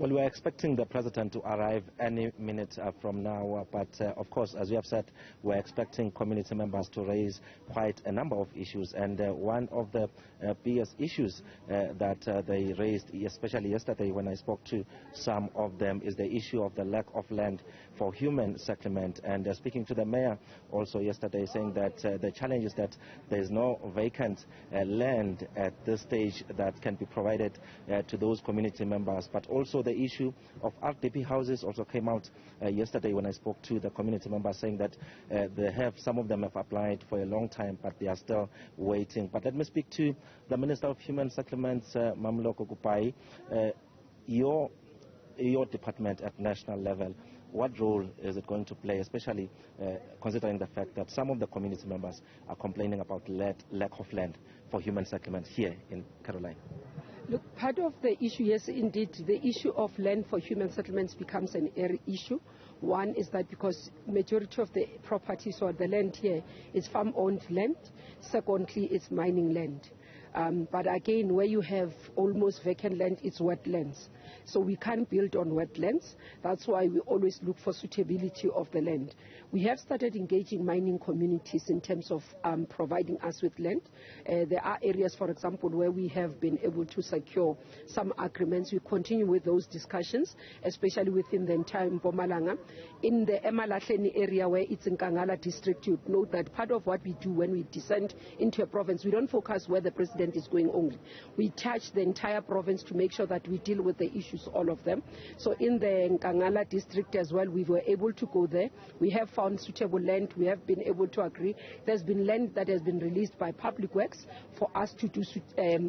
Well, we are expecting the president to arrive any minute from now, but of course, as you have said, we're expecting community members to raise quite a number of issues, and one of the biggest issues that they raised, especially yesterday when I spoke to some of them, is the issue of the lack of land for human settlement. And speaking to the mayor also yesterday, saying that the challenge is that there is no vacant land at this stage that can be provided to those community members, but also the issue of RDP houses also came out yesterday when I spoke to the community members, saying that some of them have applied for a long time, but they are still waiting. But let me speak to the Minister of Human Settlements, Mmamoloko Kubayi. Your department at national level, what role is it going to play, especially considering the fact that some of the community members are complaining about lack of land for human settlements here in Caroline? Look, part of the issue, yes, indeed, the issue of land for human settlements becomes an issue. One is that because majority of the properties or the land here is farm-owned land. Secondly, it's mining land. But again, where you have almost vacant land, it's wetlands. So we can't build on wetlands. That's why we always look for suitability of the land. We have started engaging mining communities in terms of providing us with land. There are areas, for example, where we have been able to secure some agreements. We continue with those discussions, especially within the entire Mpumalanga. In the Emalahleni area where it's in Kangala district, you note that part of what we do when we descend into a province, we don't focus where the president is going only. We touch the entire province to make sure that we deal with the issues, all of them. So in the Nkangala district as well, we were able to go there. We have found suitable land. We have been able to agree. There's been land that has been released by Public Works for us to do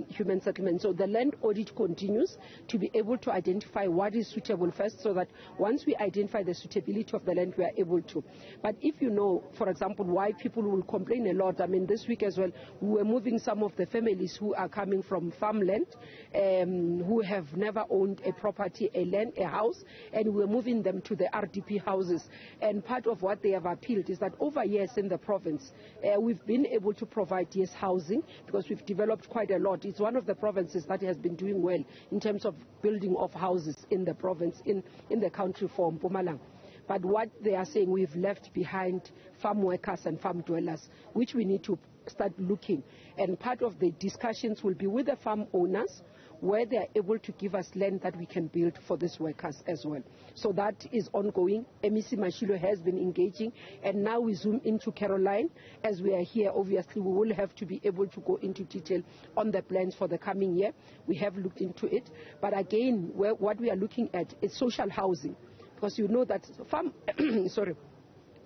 human settlement. So the land audit continues to be able to identify what is suitable first, so that once we identify the suitability of the land, we are able to. But if you know, for example, why people will complain a lot, I mean, this week as well, we were moving some of the families who are coming from farmland, who have never owned a property, a house, and we're moving them to the RDP houses. And part of what they have appealed is that over years in the province, we've been able to provide housing because we've developed quite a lot. It's one of the provinces that has been doing well in terms of building of houses in the province, in the country for Mpumalanga. But what they are saying, we've left behind farm workers and farm dwellers, which we need to start looking. And part of the discussions will be with the farm owners, where they are able to give us land that we can build for these workers as well. So that is ongoing. MEC Mashilo has been engaging, and now we zoom into Caroline. As we are here, obviously, we will have to be able to go into detail on the plans for the coming year. We have looked into it. But again, what we are looking at is social housing. Because you know that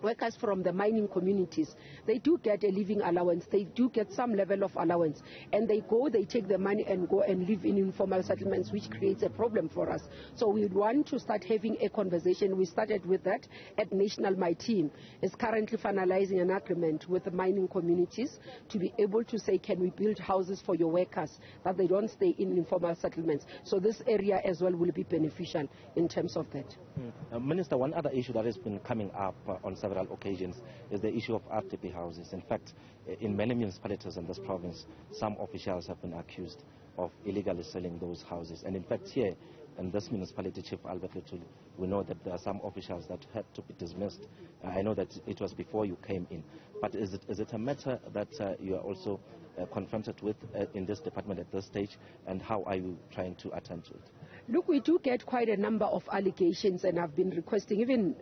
workers from the mining communities, they do get a living allowance, they do get some level of allowance, and they take the money and go and live in informal settlements, which creates a problem for us. So we want to start having a conversation. We started with that at National. My team is currently finalizing an agreement with the mining communities to be able to say, can we build houses for your workers, that they don't stay in informal settlements. So this area as well will be beneficial in terms of that. Minister, one other issue that has been coming up on several occasions is the issue of RDP houses. In fact, in many municipalities in this province, some officials have been accused of illegally selling those houses. And in fact, here in this municipality, Chief Albert Lutuli, we know that there are some officials that had to be dismissed. I know that it was before you came in. But is it a matter that you are also confronted with in this department at this stage, and how are you trying to attend to it? Look, we do get quite a number of allegations, and I've been requesting, even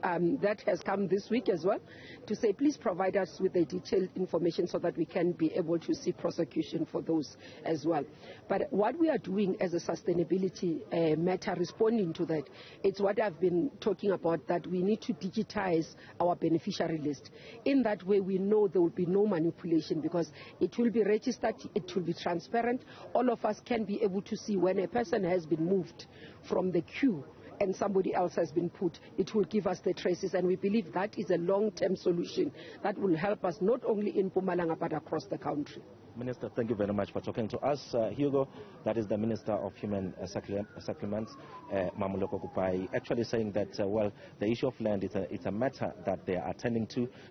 that has come this week as well, to say please provide us with the detailed information so that we can be able to seek prosecution for those as well. But what we are doing as a sustainability matter, responding to that, it's what I've been talking about, that we need to digitize our beneficiary list. In that way, we know there will be no manipulation, because it will be registered, it will be transparent. All of us can be able to see when a person has been moved from the queue and somebody else has been put. It will give us the traces, and we believe that is a long-term solution that will help us not only in Mpumalanga but across the country. Minister, thank you very much for talking to us. Hugo, that is the Minister of Human Settlements, Mmamoloko Kubayi, actually saying that, well, the issue of land is a matter that they are attending to.